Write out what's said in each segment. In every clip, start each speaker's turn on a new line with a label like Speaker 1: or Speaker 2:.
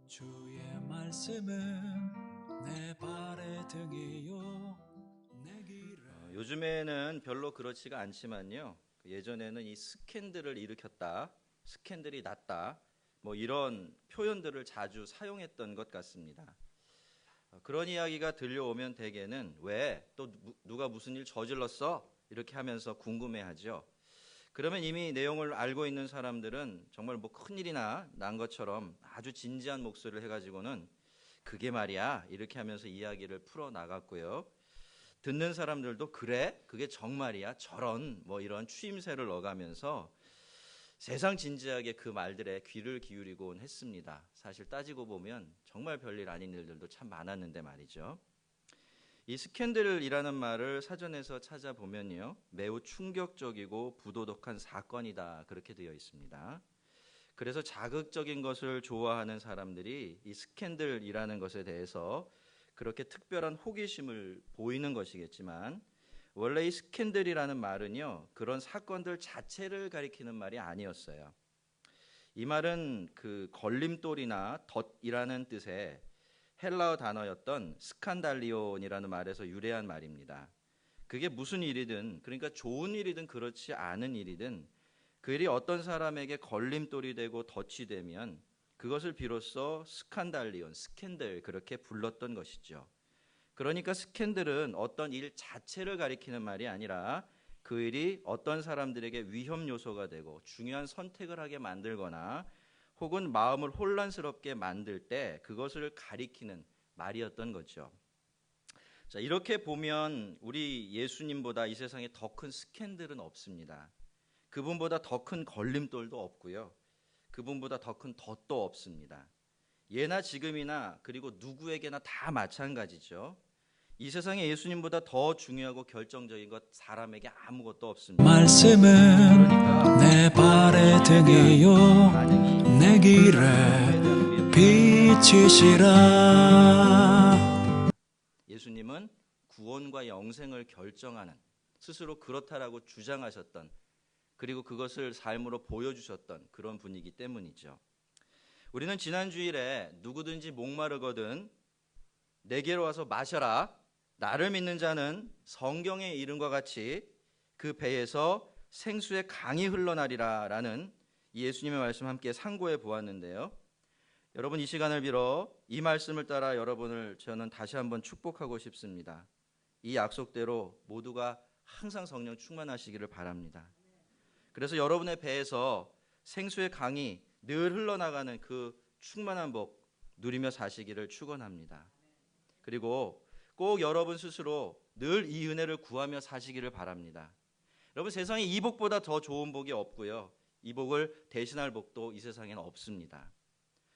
Speaker 1: 주의 말씀은 내 발의 등이요 내 길에.
Speaker 2: 요즘에는 별로 그렇지가 않지만요. 예전에는 이 스캔들을 일으켰다, 스캔들이 났다, 뭐 이런 표현들을 자주 사용했던 것 같습니다. 그런 이야기가 들려오면 대개는 왜 또 누가 무슨 일 저질렀어? 이렇게 하면서 궁금해하죠. 그러면 이미 내용을 알고 있는 사람들은 정말 뭐 큰일이나 난 것처럼 아주 진지한 목소리를 해가지고는 그게 말이야 이렇게 하면서 이야기를 풀어나갔고요. 듣는 사람들도 그래? 그게 정말이야? 저런 뭐 이런 추임새를 넣어가면서 세상 진지하게 그 말들에 귀를 기울이곤 했습니다. 사실 따지고 보면 정말 별일 아닌 일들도 참 많았는데 말이죠. 이 스캔들이라는 말을 사전에서 찾아보면요, 매우 충격적이고 부도덕한 사건이다 그렇게 되어 있습니다. 그래서 자극적인 것을 좋아하는 사람들이 이 스캔들이라는 것에 대해서 그렇게 특별한 호기심을 보이는 것이겠지만, 원래 이 스캔들이라는 말은요, 그런 사건들 자체를 가리키는 말이 아니었어요. 이 말은 그 걸림돌이나 덫이라는 뜻의 헬라어 단어였던 스칸달리온이라는 말에서 유래한 말입니다. 그게 무슨 일이든, 그러니까 좋은 일이든 그렇지 않은 일이든 그 일이 어떤 사람에게 걸림돌이 되고 덫이 되면 그것을 비로소 스칸달리온, 스캔들 그렇게 불렀던 것이죠. 그러니까 스캔들은 어떤 일 자체를 가리키는 말이 아니라 그 일이 어떤 사람들에게 위험 요소가 되고 중요한 선택을 하게 만들거나 혹은 마음을 혼란스럽게 만들 때 그것을 가리키는 말이었던 거죠. 자, 이렇게 보면 우리 예수님보다 이 세상에 더 큰 스캔들은 없습니다. 그분보다 더 큰 걸림돌도 없고요. 그분보다 더 큰 덫도 없습니다. 예나 지금이나 그리고 누구에게나 다 마찬가지죠. 이 세상에 예수님보다 더 중요하고 결정적인 것 사람에게 아무것도 없습니다.
Speaker 1: 말씀은 내 발의 등이요 내 길에 빛이시라.
Speaker 2: 예수님은 구원과 영생을 결정하는, 스스로 그렇다라고 주장하셨던, 그리고 그것을 삶으로 보여주셨던 그런 분이기 때문이죠. 우리는 지난 주일에 누구든지 목마르거든 내게로 와서 마셔라. 나를 믿는 자는 성경의 이름과 같이 그 배에서 생수의 강이 흘러나리라 라는 예수님의 말씀 함께 상고해 보았는데요. 여러분, 이 시간을 빌어 이 말씀을 따라 여러분을 저는 다시 한번 축복하고 싶습니다. 이 약속대로 모두가 항상 성령 충만하시기를 바랍니다. 그래서 여러분의 배에서 생수의 강이 늘 흘러나가는 그 충만한 복 누리며 사시기를 축원합니다. 그리고 꼭 여러분 스스로 늘 이 은혜를 구하며 사시기를 바랍니다. 여러분, 세상에 이 복보다 더 좋은 복이 없고요. 이 복을 대신할 복도 이 세상에는 없습니다.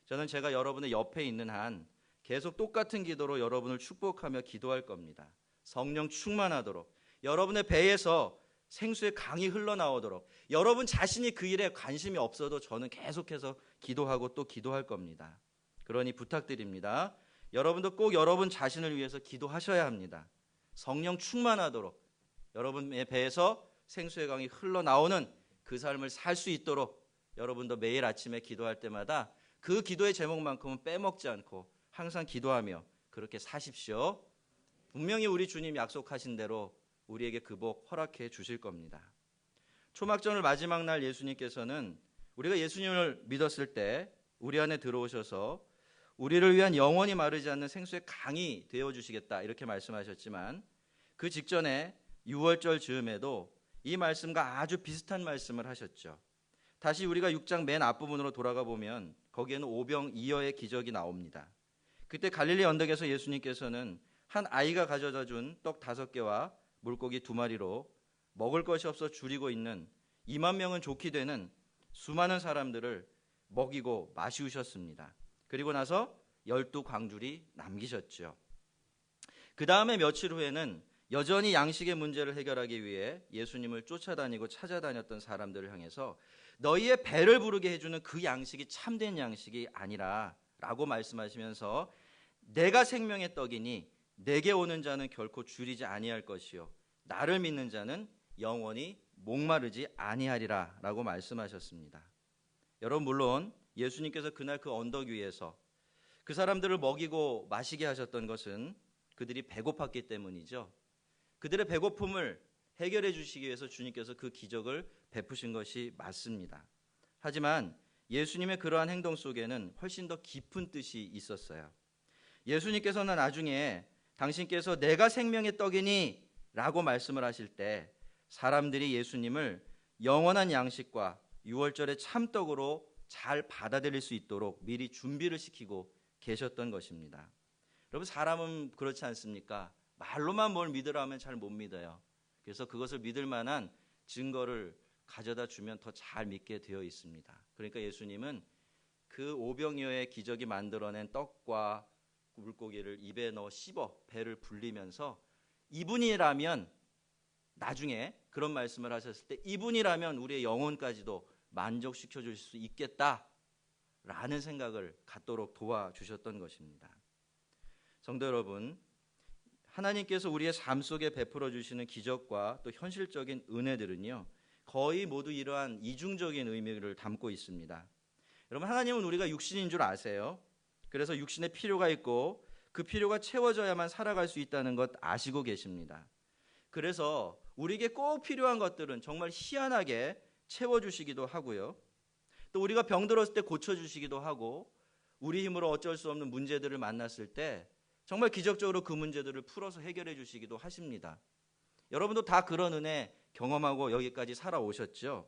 Speaker 2: 저는 제가 여러분의 옆에 있는 한 계속 똑같은 기도로 여러분을 축복하며 기도할 겁니다. 성령 충만하도록, 여러분의 배에서 생수의 강이 흘러나오도록, 여러분 자신이 그 일에 관심이 없어도 저는 계속해서 기도하고 또 기도할 겁니다. 그러니 부탁드립니다. 여러분도 꼭 여러분 자신을 위해서 기도하셔야 합니다. 성령 충만하도록 여러분의 배에서 생수의 강이 흘러나오는 그 삶을 살 수 있도록 여러분도 매일 아침에 기도할 때마다 그 기도의 제목만큼은 빼먹지 않고 항상 기도하며 그렇게 사십시오. 분명히 우리 주님 약속하신 대로 우리에게 그 복 허락해 주실 겁니다. 초막절을 마지막 날 예수님께서는 우리가 예수님을 믿었을 때 우리 안에 들어오셔서 우리를 위한 영원히 마르지 않는 생수의 강이 되어주시겠다 이렇게 말씀하셨지만, 그 직전에 유월절 즈음에도 이 말씀과 아주 비슷한 말씀을 하셨죠. 다시 우리가 6장 맨 앞부분으로 돌아가 보면 거기에는 오병이어의 기적이 나옵니다. 그때 갈릴리 언덕에서 예수님께서는 한 아이가 가져다 준 떡 5개와 물고기 2마리로 먹을 것이 없어 줄이고 있는 2만 명은 좋게 되는 수많은 사람들을 먹이고 마시우셨습니다. 그리고 나서 12광줄이 남기셨죠. 그 다음에 며칠 후에는 여전히 양식의 문제를 해결하기 위해 예수님을 쫓아다니고 찾아다녔던 사람들을 향해서 너희의 배를 부르게 해주는 그 양식이 참된 양식이 아니라 라고 말씀하시면서 내가 생명의 떡이니 내게 오는 자는 결코 줄이지 아니할 것이요 나를 믿는 자는 영원히 목마르지 아니하리라 라고 말씀하셨습니다. 여러분, 물론 예수님께서 그날 그 언덕 위에서 그 사람들을 먹이고 마시게 하셨던 것은 그들이 배고팠기 때문이죠. 그들의 배고픔을 해결해 주시기 위해서 주님께서 그 기적을 베푸신 것이 맞습니다. 하지만 예수님의 그러한 행동 속에는 훨씬 더 깊은 뜻이 있었어요. 예수님께서는 나중에 당신께서 내가 생명의 떡이니 라고 말씀을 하실 때 사람들이 예수님을 영원한 양식과 유월절의 참떡으로 잘 받아들일 수 있도록 미리 준비를 시키고 계셨던 것입니다. 여러분, 사람은 그렇지 않습니까? 말로만 뭘 믿으라면 잘 못 믿어요. 그래서 그것을 믿을 만한 증거를 가져다 주면 더 잘 믿게 되어 있습니다. 그러니까 예수님은 그 오병이어의 기적이 만들어낸 떡과 물고기를 입에 넣어 씹어 배를 불리면서 이분이라면, 나중에 그런 말씀을 하셨을 때 이분이라면 우리의 영혼까지도 만족시켜 줄 수 있겠다라는 생각을 갖도록 도와주셨던 것입니다. 성도 여러분, 하나님께서 우리의 삶 속에 베풀어 주시는 기적과 또 현실적인 은혜들은요, 거의 모두 이러한 이중적인 의미를 담고 있습니다. 여러분, 하나님은 우리가 육신인 줄 아세요. 그래서 육신에 필요가 있고 그 필요가 채워져야만 살아갈 수 있다는 것 아시고 계십니다. 그래서 우리에게 꼭 필요한 것들은 정말 희한하게 채워주시기도 하고요. 또 우리가 병들었을 때 고쳐주시기도 하고, 우리 힘으로 어쩔 수 없는 문제들을 만났을 때 정말 기적적으로 그 문제들을 풀어서 해결해 주시기도 하십니다. 여러분도 다 그런 은혜 경험하고 여기까지 살아오셨죠?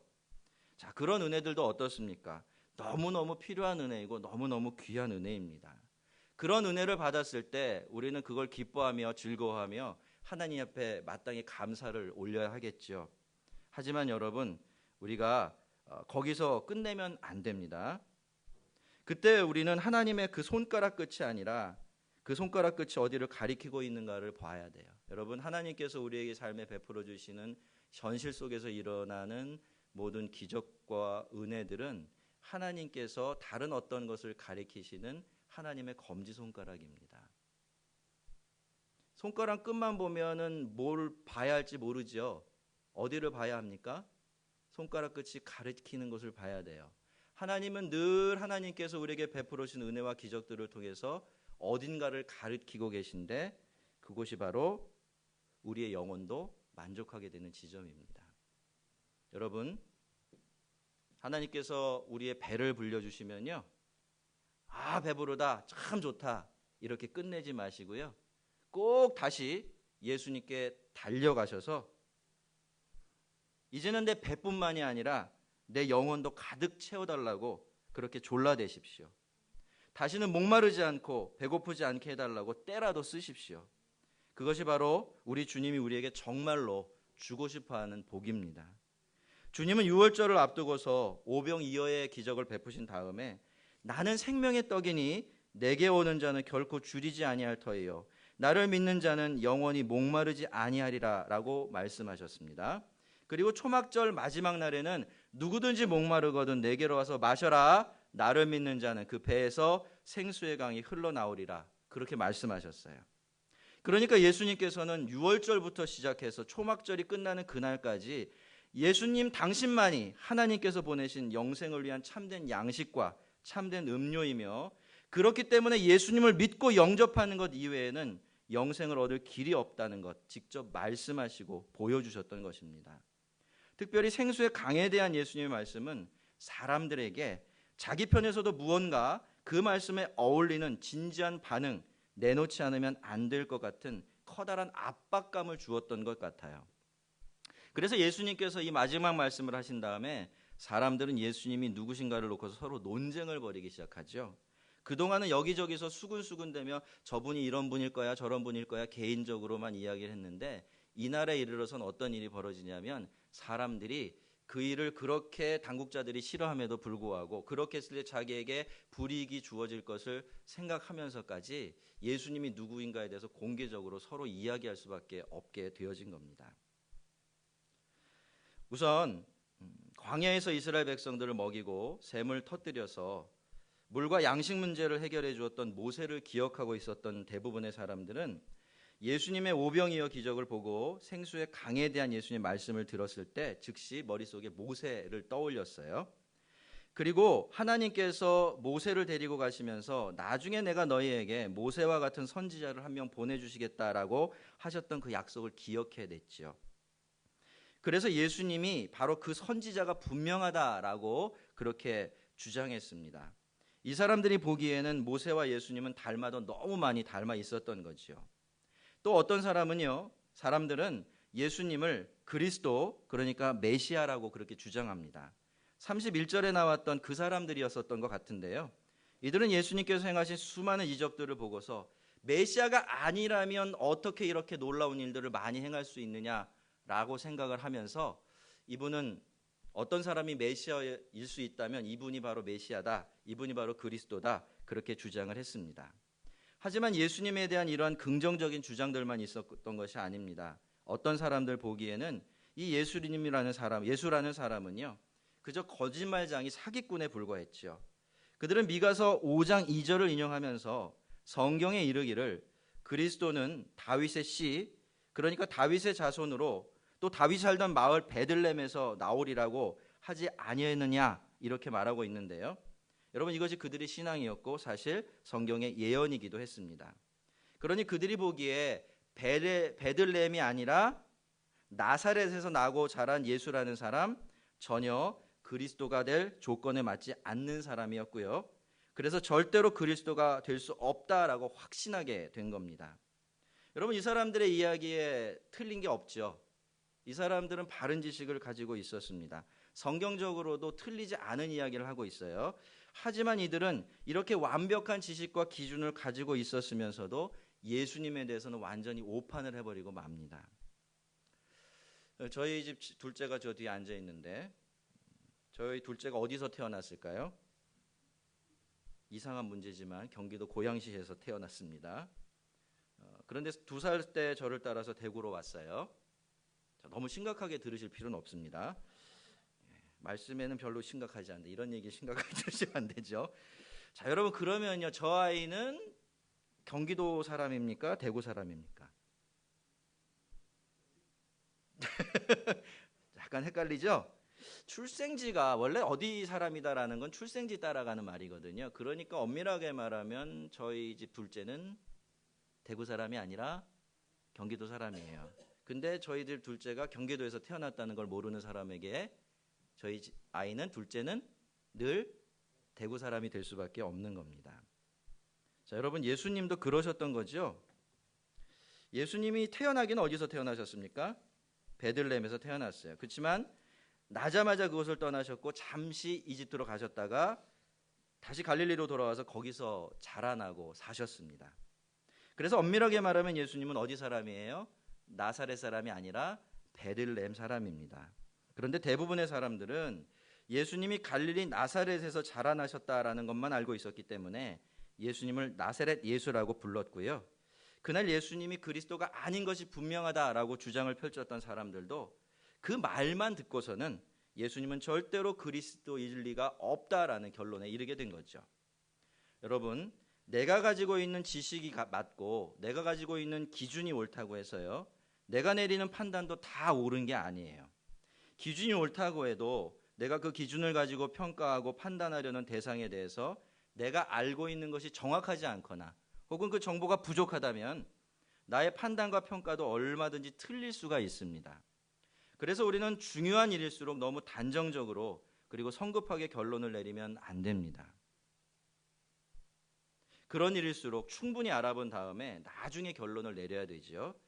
Speaker 2: 자, 그런 은혜들도 어떻습니까? 너무너무 필요한 은혜이고 너무너무 귀한 은혜입니다. 그런 은혜를 받았을 때 우리는 그걸 기뻐하며 즐거워하며 하나님 앞에 마땅히 감사를 올려야 하겠죠. 하지만 여러분, 우리가 거기서 끝내면 안 됩니다. 그때 우리는 하나님의 그 손가락 끝이 아니라 그 손가락 끝이 어디를 가리키고 있는가를 봐야 돼요. 여러분, 하나님께서 우리에게 삶에 베풀어 주시는 현실 속에서 일어나는 모든 기적과 은혜들은 하나님께서 다른 어떤 것을 가리키시는 하나님의 검지손가락입니다. 손가락 끝만 보면은 뭘 봐야 할지 모르죠. 어디를 봐야 합니까? 손가락 끝이 가리키는 것을 봐야 돼요. 하나님은 늘 하나님께서 우리에게 베풀어 주신 은혜와 기적들을 통해서 어딘가를 가리키고 계신데, 그곳이 바로 우리의 영혼도 만족하게 되는 지점입니다. 여러분, 하나님께서 우리의 배를 불려주시면요, 아, 배부르다, 참 좋다, 이렇게 끝내지 마시고요, 꼭 다시 예수님께 달려가셔서 이제는 내 배뿐만이 아니라 내 영혼도 가득 채워달라고 그렇게 졸라대십시오. 다시는 목마르지 않고 배고프지 않게 해달라고 때라도 쓰십시오. 그것이 바로 우리 주님이 우리에게 정말로 주고 싶어하는 복입니다. 주님은 유월절을 앞두고서 오병이어의 기적을 베푸신 다음에 나는 생명의 떡이니 내게 오는 자는 결코 줄이지 아니할 터이요 나를 믿는 자는 영원히 목마르지 아니하리라 라고 말씀하셨습니다. 그리고 초막절 마지막 날에는 누구든지 목마르거든 내게로 와서 마셔라, 나를 믿는 자는 그 배에서 생수의 강이 흘러나오리라, 그렇게 말씀하셨어요. 그러니까 예수님께서는 유월절부터 시작해서 초막절이 끝나는 그날까지 예수님 당신만이 하나님께서 보내신 영생을 위한 참된 양식과 참된 음료이며, 그렇기 때문에 예수님을 믿고 영접하는 것 이외에는 영생을 얻을 길이 없다는 것 직접 말씀하시고 보여주셨던 것입니다. 특별히 생수의 강에 대한 예수님의 말씀은 사람들에게 자기 편에서도 무언가 그 말씀에 어울리는 진지한 반응, 내놓지 않으면 안 될 것 같은 커다란 압박감을 주었던 것 같아요. 그래서 예수님께서 이 마지막 말씀을 하신 다음에 사람들은 예수님이 누구신가를 놓고서 서로 논쟁을 벌이기 시작하죠. 그동안은 여기저기서 수근수근대며 저분이 이런 분일 거야 저런 분일 거야 개인적으로만 이야기를 했는데, 이날에 이르러선 어떤 일이 벌어지냐면 사람들이 그 일을 그렇게 당국자들이 싫어함에도 불구하고 그렇게 했을 때 자기에게 불이익이 주어질 것을 생각하면서까지 예수님이 누구인가에 대해서 공개적으로 서로 이야기할 수밖에 없게 되어진 겁니다. 우선 광야에서 이스라엘 백성들을 먹이고 샘을 터뜨려서 물과 양식 문제를 해결해 주었던 모세를 기억하고 있었던 대부분의 사람들은 예수님의 오병이어 기적을 보고 생수의 강에 대한 예수님의 말씀을 들었을 때 즉시 머릿속에 모세를 떠올렸어요. 그리고 하나님께서 모세를 데리고 가시면서 나중에 내가 너희에게 모세와 같은 선지자를 한 명 보내주시겠다라고 하셨던 그 약속을 기억해냈죠. 그래서 예수님이 바로 그 선지자가 분명하다라고 그렇게 주장했습니다. 이 사람들이 보기에는 모세와 예수님은 닮아도 너무 많이 닮아 있었던 거죠. 또 어떤 사람들은 예수님을 그리스도, 그러니까 메시아라고 그렇게 주장합니다. 31절에 나왔던 그 사람들이었었던 것 같은데요. 이들은 예수님께서 행하신 수많은 이적들을 보고서 메시아가 아니라면 어떻게 이렇게 놀라운 일들을 많이 행할 수 있느냐라고 생각을 하면서 이분은 어떤 사람이 메시아일 수 있다면 이분이 바로 메시아다, 이분이 바로 그리스도다, 그렇게 주장을 했습니다. 하지만 예수님에 대한 이러한 긍정적인 주장들만 있었던 것이 아닙니다. 어떤 사람들 보기에는 이 예수라는 사람은요, 그저 거짓말장이 사기꾼에 불과했죠. 그들은 미가서 5장 2절을 인용하면서 성경에 이르기를 그리스도는 다윗의 씨, 그러니까 다윗의 자손으로 또 다윗이 살던 마을 베들레헴에서 나오리라고 하지 아니했느냐, 이렇게 말하고 있는데요. 여러분, 이것이 그들의 신앙이었고 사실 성경의 예언이기도 했습니다. 그러니 그들이 보기에 베들레헴이 아니라 나사렛에서 나고 자란 예수라는 사람, 전혀 그리스도가 될 조건에 맞지 않는 사람이었고요. 그래서 절대로 그리스도가 될 수 없다라고 확신하게 된 겁니다. 여러분, 이 사람들의 이야기에 틀린 게 없죠. 이 사람들은 바른 지식을 가지고 있었습니다. 성경적으로도 틀리지 않은 이야기를 하고 있어요. 하지만 이들은 이렇게 완벽한 지식과 기준을 가지고 있었으면서도 예수님에 대해서는 완전히 오판을 해버리고 맙니다. 저희 집 둘째가 저 뒤에 앉아 있는데 저희 둘째가 어디서 태어났을까요? 이상한 문제지만 경기도 고양시에서 태어났습니다. 그런데 2살 때 저를 따라서 대구로 왔어요. 너무 심각하게 들으실 필요는 없습니다. 말씀에는 별로 심각하지 않은데 이런 얘기 심각하게 들으시면 안 되죠. 자, 여러분, 그러면요, 저 아이는 경기도 사람입니까? 대구 사람입니까? 약간 헷갈리죠? 출생지가 원래 어디 사람이다라는 건 출생지 따라가는 말이거든요. 그러니까 엄밀하게 말하면 저희 집 둘째는 대구 사람이 아니라 경기도 사람이에요. 근데 저희들 둘째가 경기도에서 태어났다는 걸 모르는 사람에게 저희 아이는, 둘째는 늘 대구 사람이 될 수밖에 없는 겁니다. 자, 여러분, 예수님도 그러셨던 거죠. 예수님이 태어나기는 어디서 태어나셨습니까? 베들레헴에서 태어났어요. 그렇지만 나자마자 그곳을 떠나셨고 잠시 이집트로 가셨다가 다시 갈릴리로 돌아와서 거기서 자라나고 사셨습니다. 그래서 엄밀하게 말하면 예수님은 어디 사람이에요? 나사렛 사람이 아니라 베들레헴 사람입니다. 그런데 대부분의 사람들은 예수님이 갈릴리 나사렛에서 자라나셨다라는 것만 알고 있었기 때문에 예수님을 나사렛 예수라고 불렀고요. 그날 예수님이 그리스도가 아닌 것이 분명하다라고 주장을 펼쳤던 사람들도 그 말만 듣고서는 예수님은 절대로 그리스도일 리가 없다라는 결론에 이르게 된 거죠. 여러분, 내가 가지고 있는 지식이 맞고 내가 가지고 있는 기준이 옳다고 해서요, 내가 내리는 판단도 다 옳은 게 아니에요. 기준이 옳다고 해도 내가 그 기준을 가지고 평가하고 판단하려는 대상에 대해서 내가 알고 있는 것이 정확하지 않거나 혹은 그 정보가 부족하다면 나의 판단과 평가도 얼마든지 틀릴 수가 있습니다. 그래서 우리는 중요한 일일수록 너무 단정적으로 그리고 성급하게 결론을 내리면 안 됩니다. 그런 일일수록 충분히 알아본 다음에 나중에 결론을 내려야 되죠.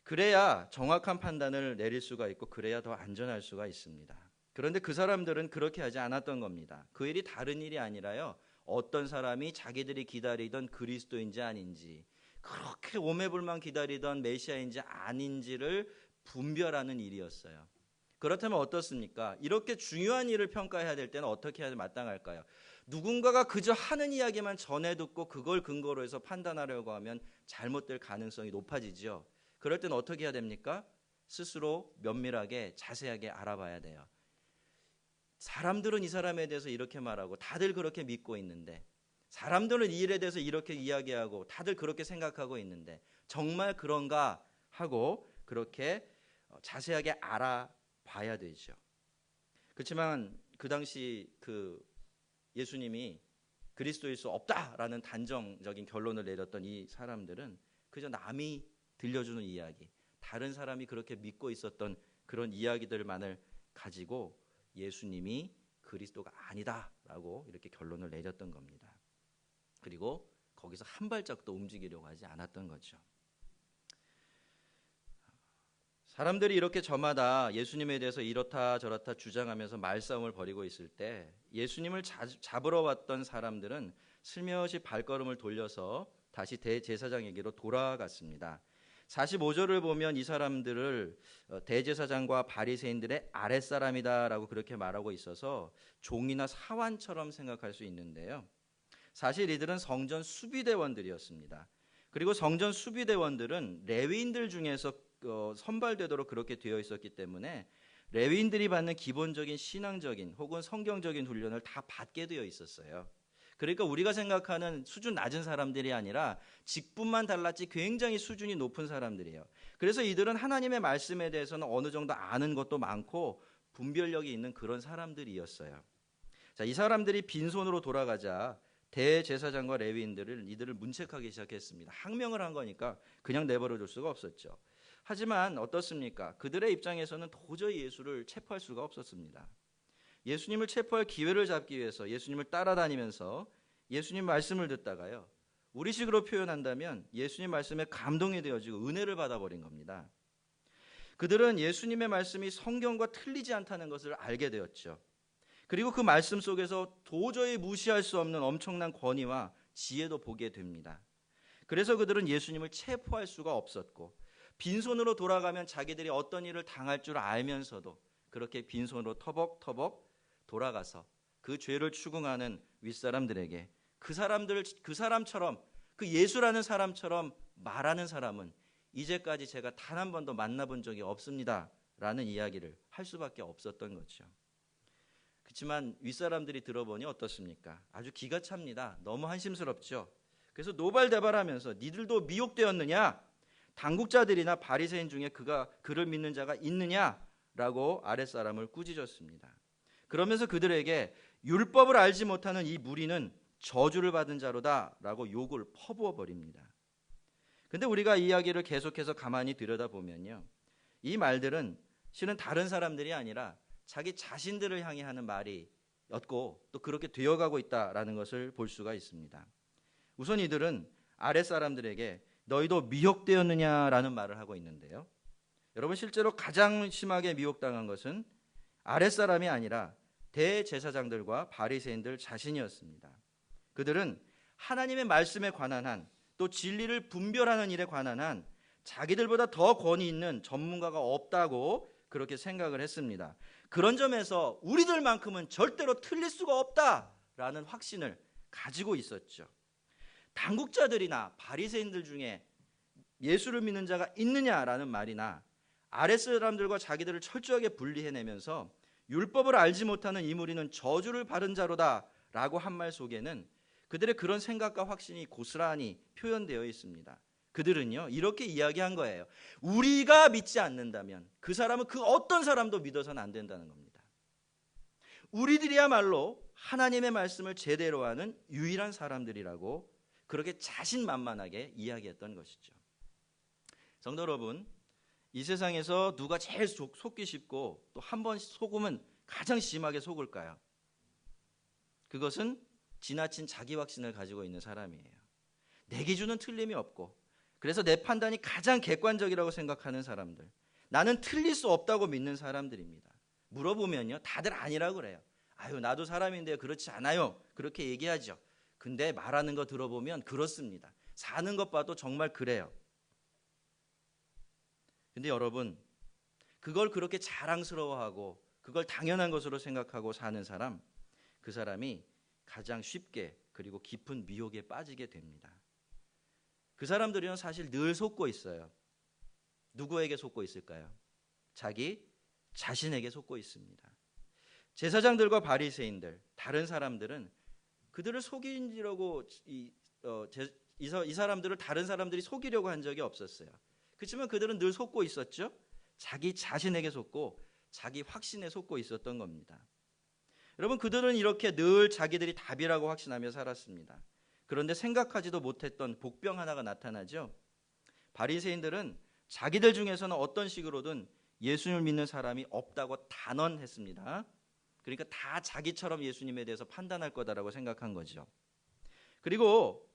Speaker 2: 그래야 정확한 판단을 내릴 수가 있고 그래야 더 안전할 수가 있습니다. 그런데 그 사람들은 그렇게 하지 않았던 겁니다. 그 일이 다른 일이 아니라요, 어떤 사람이 자기들이 기다리던 그리스도인지 아닌지, 그렇게 오매불만 기다리던 메시아인지 아닌지를 분별하는 일이었어요. 그렇다면 어떻습니까? 이렇게 중요한 일을 평가해야 될 때는 어떻게 해야 마땅할까요? 누군가가 그저 하는 이야기만 전해 듣고 그걸 근거로 해서 판단하려고 하면 잘못될 가능성이 높아지죠. 그럴 때는 어떻게 해야 됩니까? 스스로 면밀하게 자세하게 알아봐야 돼요. 사람들은 이 사람에 대해서 이렇게 말하고 다들 그렇게 믿고 있는데, 사람들은 이 일에 대해서 이렇게 이야기하고 다들 그렇게 생각하고 있는데 정말 그런가 하고 그렇게 자세하게 알아봐야 되죠. 그렇지만 그 당시 예수님이 그리스도일 수 없다라는 단정적인 결론을 내렸던 이 사람들은 그저 남이 들려주는 이야기, 다른 사람이 그렇게 믿고 있었던 그런 이야기들만을 가지고 예수님이 그리스도가 아니다라고 이렇게 결론을 내렸던 겁니다. 그리고 거기서 한 발짝도 움직이려고 하지 않았던 거죠. 사람들이 이렇게 저마다 예수님에 대해서 이렇다 저렇다 주장하면서 말싸움을 벌이고 있을 때 예수님을 잡으러 왔던 사람들은 슬며시 발걸음을 돌려서 다시 대제사장에게로 돌아갔습니다. 45절을 보면 이 사람들을 대제사장과 바리새인들의 아랫사람이다라고 그렇게 말하고 있어서 종이나 사환처럼 생각할 수 있는데요. 사실 이들은 성전 수비대원들이었습니다. 그리고 성전 수비대원들은 레위인들 중에서 선발되도록 그렇게 되어 있었기 때문에 레위인들이 받는 기본적인 신앙적인 혹은 성경적인 훈련을 다 받게 되어 있었어요. 그러니까 우리가 생각하는 수준 낮은 사람들이 아니라 직분만 달랐지 굉장히 수준이 높은 사람들이에요. 그래서 이들은 하나님의 말씀에 대해서는 어느 정도 아는 것도 많고 분별력이 있는 그런 사람들이었어요. 자, 이 사람들이 빈손으로 돌아가자 대제사장과 레위인들을 이들을 문책하기 시작했습니다. 항명을 한 거니까 그냥 내버려 둘 수가 없었죠. 하지만 어떻습니까? 그들의 입장에서는 도저히 예수를 체포할 수가 없었습니다. 예수님을 체포할 기회를 잡기 위해서 예수님을 따라다니면서 예수님 말씀을 듣다가요, 우리식으로 표현한다면 예수님 말씀에 감동이 되어지고 은혜를 받아버린 겁니다. 그들은 예수님의 말씀이 성경과 틀리지 않다는 것을 알게 되었죠. 그리고 그 말씀 속에서 도저히 무시할 수 없는 엄청난 권위와 지혜도 보게 됩니다. 그래서 그들은 예수님을 체포할 수가 없었고 빈손으로 돌아가면 자기들이 어떤 일을 당할 줄 알면서도 그렇게 빈손으로 터벅터벅 돌아가서 그 죄를 추궁하는 윗사람들에게 그 사람처럼, 그 예수라는 사람처럼 말하는 사람은 이제까지 제가 단 한 번도 만나본 적이 없습니다 라는 이야기를 할 수밖에 없었던 거죠. 그렇지만 윗사람들이 들어보니 어떻습니까? 아주 기가 찹니다. 너무 한심스럽죠. 그래서 노발대발하면서 니들도 미혹되었느냐? 당국자들이나 바리새인 중에 그를 믿는 자가 있느냐라고 아랫사람을 꾸짖었습니다. 그러면서 그들에게 율법을 알지 못하는 이 무리는 저주를 받은 자로다라고 욕을 퍼부어 버립니다. 근데 우리가 이 이야기를 계속해서 가만히 들여다보면요, 이 말들은 실은 다른 사람들이 아니라 자기 자신들을 향해 하는 말이었고 또 그렇게 되어가고 있다라는 것을 볼 수가 있습니다. 우선 이들은 아랫사람들에게 너희도 미혹되었느냐라는 말을 하고 있는데요, 여러분 실제로 가장 심하게 미혹당한 것은 아랫사람이 아니라 대제사장들과 바리새인들 자신이었습니다. 그들은 하나님의 말씀에 관한 한, 또 진리를 분별하는 일에 관한 한 자기들보다 더 권위 있는 전문가가 없다고 그렇게 생각을 했습니다. 그런 점에서 우리들만큼은 절대로 틀릴 수가 없다라는 확신을 가지고 있었죠. 당국자들이나 바리새인들 중에 예수를 믿는 자가 있느냐라는 말이나 아랫사람들과 자기들을 철저하게 분리해내면서 율법을 알지 못하는 이 무리는 저주를 받은 자로다라고 한 말 속에는 그들의 그런 생각과 확신이 고스란히 표현되어 있습니다. 그들은요, 이렇게 이야기한 거예요. 우리가 믿지 않는다면 그 사람은 그 어떤 사람도 믿어서는 안 된다는 겁니다. 우리들이야말로 하나님의 말씀을 제대로 하는 유일한 사람들이라고 그렇게 자신만만하게 이야기했던 것이죠. 성도 여러분, 이 세상에서 누가 제일 속기 쉽고 또 한 번 속으면 가장 심하게 속을까요? 그것은 지나친 자기 확신을 가지고 있는 사람이에요. 내 기준은 틀림이 없고 그래서 내 판단이 가장 객관적이라고 생각하는 사람들, 나는 틀릴 수 없다고 믿는 사람들입니다. 물어보면요, 다들 아니라고 그래요. 아유, 나도 사람인데 그렇지 않아요, 그렇게 얘기하죠. 근데 말하는 거 들어보면 그렇습니다. 사는 것 봐도 정말 그래요. 근데 여러분, 그걸 그렇게 자랑스러워하고 그걸 당연한 것으로 생각하고 사는 사람, 그 사람이 가장 쉽게 그리고 깊은 미혹에 빠지게 됩니다. 그 사람들은 사실 늘 속고 있어요. 누구에게 속고 있을까요? 자기 자신에게 속고 있습니다. 제사장들과 바리새인들, 다른 사람들은 그들을 속이려고 이 사람들을 다른 사람들이 속이려고 한 적이 없었어요. 그렇지만 그들은 늘 속고 있었죠. 자기 자신에게 속고 자기 확신에 속고 있었던 겁니다. 여러분, 그들은 이렇게 늘 자기들이 답이라고 확신하며 살았습니다. 그런데 생각하지도 못했던 복병 하나가 나타나죠. 바리새인들은 자기들 중에서는 어떤 식으로든 예수님을 믿는 사람이 없다고 단언했습니다. 그러니까 다 자기처럼 예수님에 대해서 판단할 거다라고 생각한 거죠. 그리고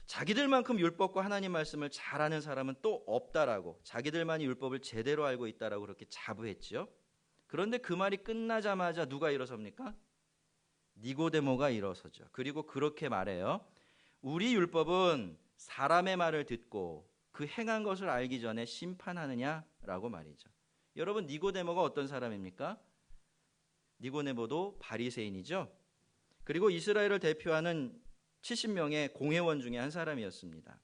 Speaker 2: 자기들만큼 율법과 하나님 말씀을 잘 아는 사람은 또 없다라고, 자기들만이 율법을 제대로 알고 있다라고 그렇게 자부했죠. 그런데 그 말이 끝나자마자 누가 일어섭니까? 니고데모가 일어서죠. 그리고 그렇게 말해요. 우리 율법은 사람의 말을 듣고 그 행한 것을 알기 전에 심판하느냐라고 말이죠. 여러분, 니고데모가 어떤 사람입니까? 니고데모도 바리새인이죠. 그리고 이스라엘을 대표하는 70명의 공회원 중에 한 사람이었습니다.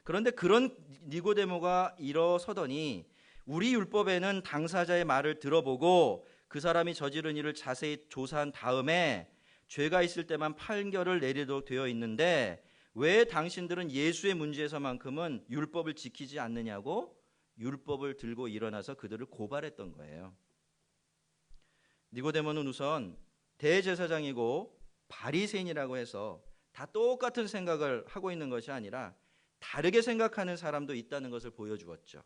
Speaker 2: 그런데 그런 니고데모가 일어서더니 우리 율법에는 당사자의 말을 들어보고 그 사람이 저지른 일을 자세히 조사한 다음에 죄가 있을 때만 판결을 내리도록 되어 있는데 왜 당신들은 예수의 문제에서만큼은 율법을 지키지 않느냐고 율법을 들고 일어나서 그들을 고발했던 거예요. 니고데모는 우선 대제사장이고 바리새인이라고 해서 다 똑같은 생각을 하고 있는 것이 아니라 다르게 생각하는 사람도 있다는 것을 보여주었죠.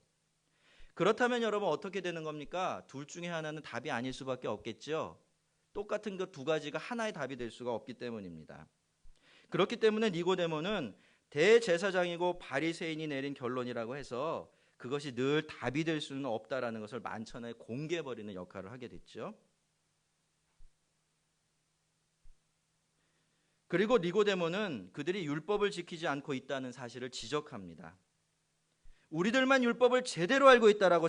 Speaker 2: 그렇다면 여러분, 어떻게 되는 겁니까? 둘 중에 하나는 답이 아닐 수밖에 없겠죠. 똑같은 것 두 가지가 하나의 답이 될 수가 없기 때문입니다. 그렇기 때문에 니고데모는 대제사장이고 바리새인이 내린 결론이라고 해서 그것이 늘 답이 될 수는 없다라는 것을 만천하에 공개해버리는 역할을 하게 됐죠. 그리고 니고데모는 그들이 율법을 지키지 않고 있다는 사실을 지적합니다. 우리들만 율법을 제대로 알고 있다라고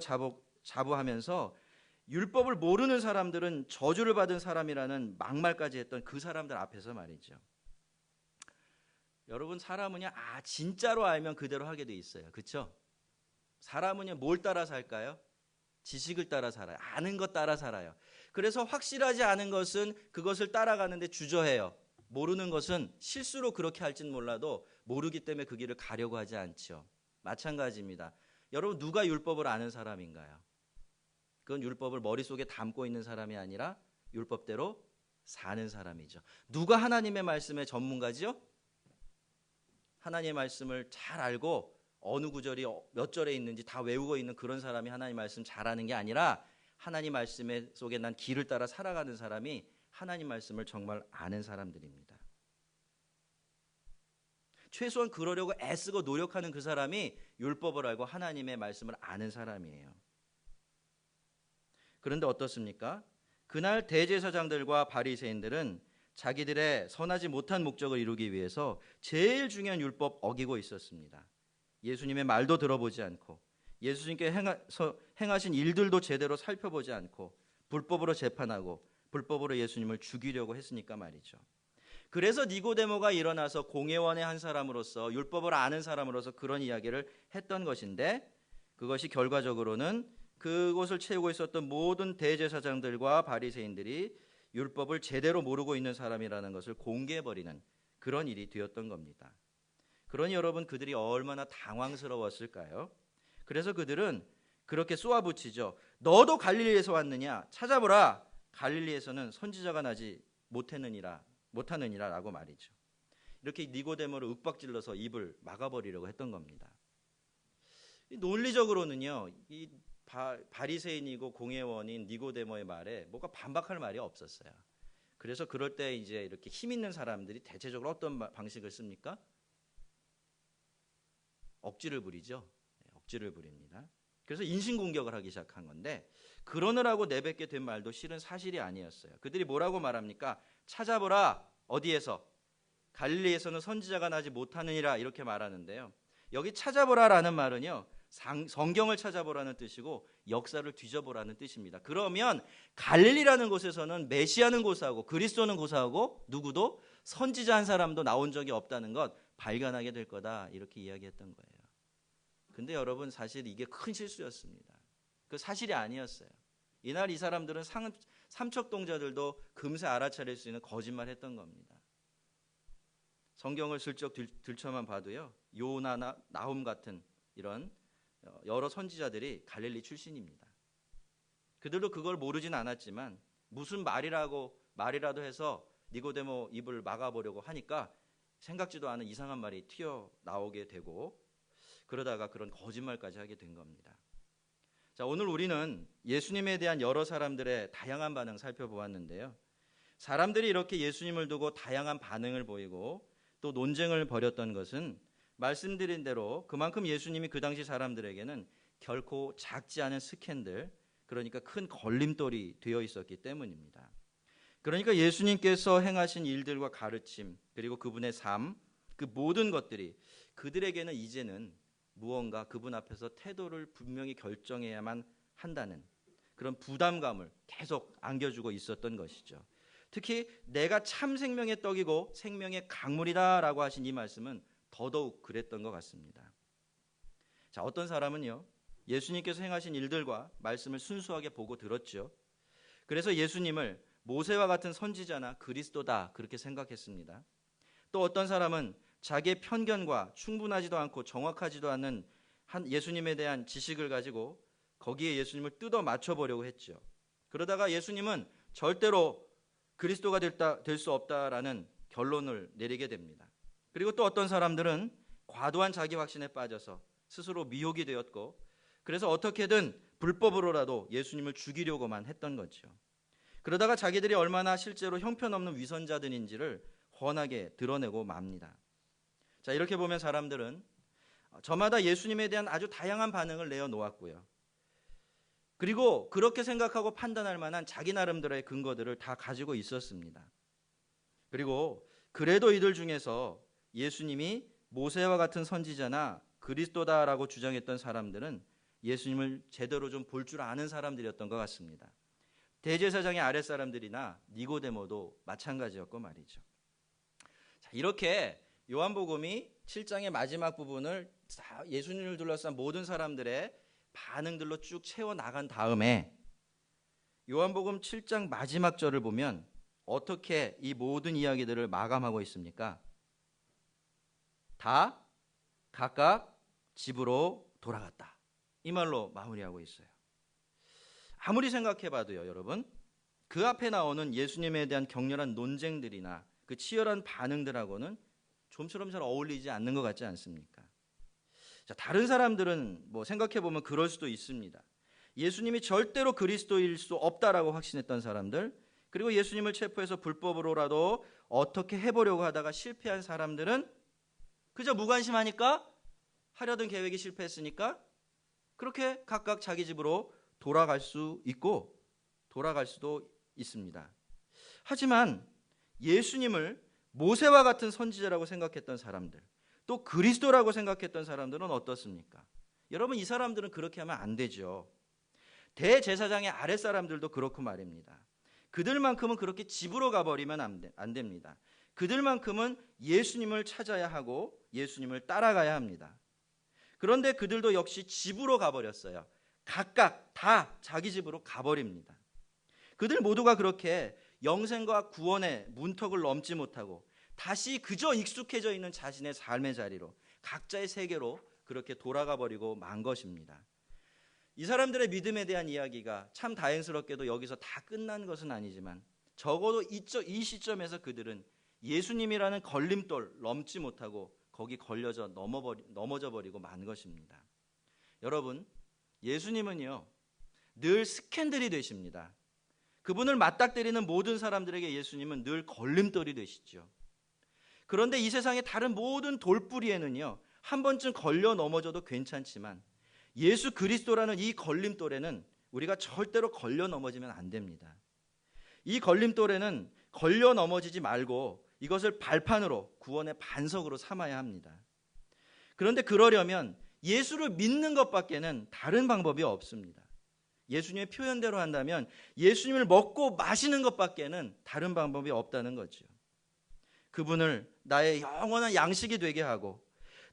Speaker 2: 자부하면서 율법을 모르는 사람들은 저주를 받은 사람이라는 막말까지 했던 그 사람들 앞에서 말이죠. 여러분, 사람은요, 진짜로 알면 그대로 하게 돼 있어요. 그렇죠? 사람은요, 뭘 따라 살까요? 지식을 따라 살아요. 아는 것 따라 살아요. 그래서 확실하지 않은 것은 그것을 따라가는데 주저해요. 모르는 것은 실수로 그렇게 할지는 몰라도 모르기 때문에 그 길을 가려고 하지 않죠. 마찬가지입니다. 여러분, 누가 율법을 아는 사람인가요? 그건 율법을 머릿속에 담고 있는 사람이 아니라 율법대로 사는 사람이죠. 누가 하나님의 말씀의 전문가지요? 하나님의 말씀을 잘 알고 어느 구절이 몇 절에 있는지 다 외우고 있는 그런 사람이 하나님 말씀 잘하는 게 아니라 하나님 말씀 속에 난 길을 따라 살아가는 사람이 하나님 말씀을 정말 아는 사람들입니다. 최소한 그러려고 애쓰고 노력하는 그 사람이 율법을 알고 하나님의 말씀을 아는 사람이에요. 그런데 어떻습니까? 그날 대제사장들과 바리새인들은 자기들의 선하지 못한 목적을 이루기 위해서 제일 중요한 율법 어기고 있었습니다. 예수님의 말도 들어보지 않고 예수님께 행하신 일들도 제대로 살펴보지 않고 불법으로 재판하고 불법으로 예수님을 죽이려고 했으니까 말이죠. 그래서 니고데모가 일어나서 공회원의 한 사람으로서 율법을 아는 사람으로서 그런 이야기를 했던 것인데 그것이 결과적으로는 그곳을 채우고 있었던 모든 대제사장들과 바리새인들이 율법을 제대로 모르고 있는 사람이라는 것을 공개해버리는 그런 일이 되었던 겁니다. 그러니 여러분, 그들이 얼마나 당황스러웠을까요? 그래서 그들은 그렇게 쏘아붙이죠. 너도 갈릴리에서 왔느냐? 찾아보라. 갈릴리에서는 선지자가 나지 못하느니라라고 말이죠. 이렇게 니고데모를 윽박질러서 입을 막아버리려고 했던 겁니다. 논리적으로는요, 이 바리새인이고 공회원인 니고데모의 말에 뭐가 반박할 말이 없었어요. 그래서 그럴 때 이제 이렇게 힘 있는 사람들이 대체적으로 어떤 방식을 씁니까? 억지를 부리죠. 억지를 부립니다. 그래서 인신공격을 하기 시작한 건데 그러느라고 내뱉게 된 말도 실은 사실이 아니었어요. 그들이 뭐라고 말합니까? 찾아보라. 어디에서? 갈릴리에서는 선지자가 나지 못하느니라 이렇게 말하는데요. 여기 찾아보라라는 말은요, 성경을 찾아보라는 뜻이고 역사를 뒤져보라는 뜻입니다. 그러면 갈릴리라는 곳에서는 메시아는 고사하고 그리스도는 고사하고 누구도 선지자 한 사람도 나온 적이 없다는 것 발견하게 될 거다 이렇게 이야기했던 거예요. 근데 여러분, 사실 이게 큰 실수였습니다. 그 사실이 아니었어요. 이날 이 사람들은 삼척동자들도 금세 알아차릴 수 있는 거짓말 했던 겁니다. 성경을 슬쩍 들춰만 봐도요, 요나나 나훔 같은 이런 여러 선지자들이 갈릴리 출신입니다. 그들도 그걸 모르진 않았지만 무슨 말이라고 말이라도 해서 니고데모 입을 막아보려고 하니까 생각지도 않은 이상한 말이 튀어나오게 되고 그러다가 그런 거짓말까지 하게 된 겁니다. 자, 오늘 우리는 예수님에 대한 여러 사람들의 다양한 반응 살펴보았는데요. 사람들이 이렇게 예수님을 두고 다양한 반응을 보이고 또 논쟁을 벌였던 것은 말씀드린 대로 그만큼 예수님이 그 당시 사람들에게는 결코 작지 않은 스캔들, 그러니까 큰 걸림돌이 되어 있었기 때문입니다. 그러니까 예수님께서 행하신 일들과 가르침, 그리고 그분의 삶, 그 모든 것들이 그들에게는 이제는 무언가 그분 앞에서 태도를 분명히 결정해야만 한다는 그런 부담감을 계속 안겨주고 있었던 것이죠. 특히 내가 참 생명의 떡이고 생명의 강물이다라고 하신 이 말씀은 더더욱 그랬던 것 같습니다. 자, 어떤 사람은요, 예수님께서 행하신 일들과 말씀을 순수하게 보고 들었죠. 그래서 예수님을 모세와 같은 선지자나 그리스도다 그렇게 생각했습니다. 또 어떤 사람은 자기의 편견과 충분하지도 않고 정확하지도 않은 예수님에 대한 지식을 가지고 거기에 예수님을 뜯어 맞춰보려고 했죠. 그러다가 예수님은 절대로 그리스도가 될 수 없다라는 결론을 내리게 됩니다. 그리고 또 어떤 사람들은 과도한 자기 확신에 빠져서 스스로 미혹이 되었고 그래서 어떻게든 불법으로라도 예수님을 죽이려고만 했던 거죠. 그러다가 자기들이 얼마나 실제로 형편없는 위선자들인지를 훤하게 드러내고 맙니다. 자, 이렇게 보면 사람들은 저마다 예수님에 대한 아주 다양한 반응을 내어놓았고요. 그리고 그렇게 생각하고 판단할 만한 자기 나름대로의 근거들을 다 가지고 있었습니다. 그리고 그래도 이들 중에서 예수님이 모세와 같은 선지자나 그리스도다라고 주장했던 사람들은 예수님을 제대로 좀 볼 줄 아는 사람들이었던 것 같습니다. 대제사장의 아랫사람들이나 니고데모도 마찬가지였고 말이죠. 자, 이렇게 요한복음이 7장의 마지막 부분을 예수님을 둘러싼 모든 사람들의 반응들로 쭉 채워나간 다음에 요한복음 7장 마지막 절을 보면 어떻게 이 모든 이야기들을 마감하고 있습니까? 다 각각 집으로 돌아갔다. 이 말로 마무리하고 있어요. 아무리 생각해봐도요, 여러분, 그 앞에 나오는 예수님에 대한 격렬한 논쟁들이나 그 치열한 반응들하고는 좀처럼 잘 어울리지 않는 것 같지 않습니까? 자, 다른 사람들은 뭐 생각해보면 그럴 수도 있습니다. 예수님이 절대로 그리스도일 수 없다라고 확신했던 사람들, 그리고 예수님을 체포해서 불법으로라도 어떻게 해보려고 하다가 실패한 사람들은 그저 무관심하니까, 하려던 계획이 실패했으니까 그렇게 각각 자기 집으로 돌아갈 수 있고 돌아갈 수도 있습니다. 하지만 예수님을 모세와 같은 선지자라고 생각했던 사람들, 또 그리스도라고 생각했던 사람들은 어떻습니까? 여러분, 이 사람들은 그렇게 하면 안 되죠. 대제사장의 아랫사람들도 그렇고 말입니다. 그들만큼은 그렇게 집으로 가버리면 안 됩니다. 그들만큼은 예수님을 찾아야 하고 예수님을 따라가야 합니다. 그런데 그들도 역시 집으로 가버렸어요. 각각 다 자기 집으로 가버립니다. 그들 모두가 그렇게 영생과 구원의 문턱을 넘지 못하고 다시 그저 익숙해져 있는 자신의 삶의 자리로, 각자의 세계로 그렇게 돌아가 버리고 만 것입니다. 이 사람들의 믿음에 대한 이야기가 참 다행스럽게도 여기서 다 끝난 것은 아니지만 적어도 이 시점에서 그들은 예수님이라는 걸림돌 넘지 못하고 거기 걸려져 넘어져 버리고 만 것입니다. 여러분, 예수님은요 늘 스캔들이 되십니다. 그분을 맞닥뜨리는 모든 사람들에게 예수님은 늘 걸림돌이 되시죠. 그런데 이 세상의 다른 모든 돌뿌리에는요 한 번쯤 걸려 넘어져도 괜찮지만 예수 그리스도라는 이 걸림돌에는 우리가 절대로 걸려 넘어지면 안 됩니다. 이 걸림돌에는 걸려 넘어지지 말고 이것을 발판으로, 구원의 반석으로 삼아야 합니다. 그런데 그러려면 예수를 믿는 것밖에는 다른 방법이 없습니다. 예수님의 표현대로 한다면 예수님을 먹고 마시는 것밖에는 다른 방법이 없다는 거죠. 그분을 나의 영원한 양식이 되게 하고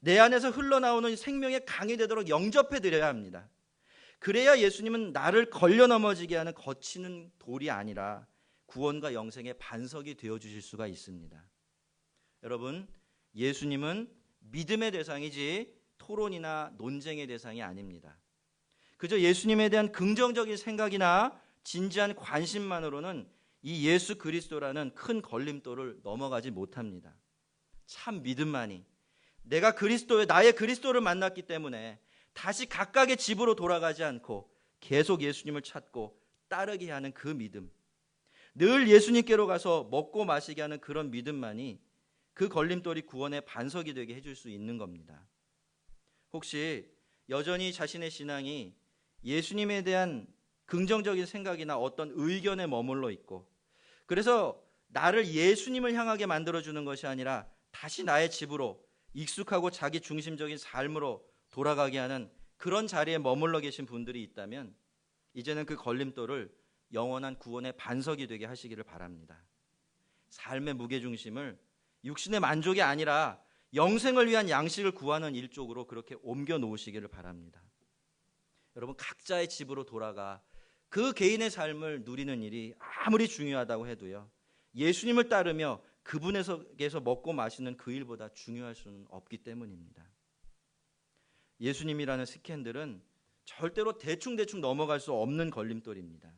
Speaker 2: 내 안에서 흘러나오는 생명의 강이 되도록 영접해 드려야 합니다. 그래야 예수님은 나를 걸려 넘어지게 하는 거치는 돌이 아니라 구원과 영생의 반석이 되어주실 수가 있습니다. 여러분, 예수님은 믿음의 대상이지 토론이나 논쟁의 대상이 아닙니다. 그저 예수님에 대한 긍정적인 생각이나 진지한 관심만으로는 이 예수 그리스도라는 큰 걸림돌을 넘어가지 못합니다. 참 믿음만이, 내가 나의 그리스도를 만났기 때문에 다시 각각의 집으로 돌아가지 않고 계속 예수님을 찾고 따르게 하는 그 믿음, 늘 예수님께로 가서 먹고 마시게 하는 그런 믿음만이 그 걸림돌이 구원의 반석이 되게 해줄 수 있는 겁니다. 혹시 여전히 자신의 신앙이 예수님에 대한 긍정적인 생각이나 어떤 의견에 머물러 있고, 그래서 나를 예수님을 향하게 만들어주는 것이 아니라 다시 나의 집으로 익숙하고 자기 중심적인 삶으로 돌아가게 하는 그런 자리에 머물러 계신 분들이 있다면 이제는 그 걸림돌을 영원한 구원의 반석이 되게 하시기를 바랍니다. 삶의 무게중심을 육신의 만족이 아니라 영생을 위한 양식을 구하는 일 쪽으로 그렇게 옮겨 놓으시기를 바랍니다. 여러분, 각자의 집으로 돌아가 그 개인의 삶을 누리는 일이 아무리 중요하다고 해도요, 예수님을 따르며 그분에게서 먹고 마시는 그 일보다 중요할 수는 없기 때문입니다. 예수님이라는 스캔들은 절대로 대충 넘어갈 수 없는 걸림돌입니다.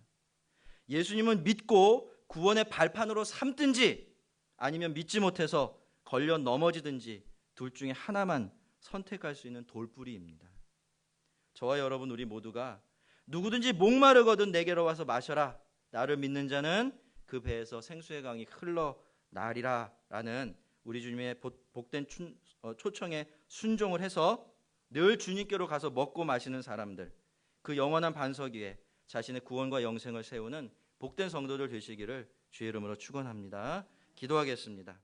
Speaker 2: 예수님은 믿고 구원의 발판으로 삼든지 아니면 믿지 못해서 걸려 넘어지든지 둘 중에 하나만 선택할 수 있는 돌뿌리입니다. 저와 여러분, 우리 모두가 누구든지 목마르거든 내게로 와서 마셔라, 나를 믿는 자는 그 배에서 생수의 강이 흘러나리라 라는 우리 주님의 복된 초청에 순종을 해서 늘 주님께로 가서 먹고 마시는 사람들, 그 영원한 반석 위에 자신의 구원과 영생을 세우는 복된 성도들 되시기를 주의 이름으로 축원합니다. 기도하겠습니다.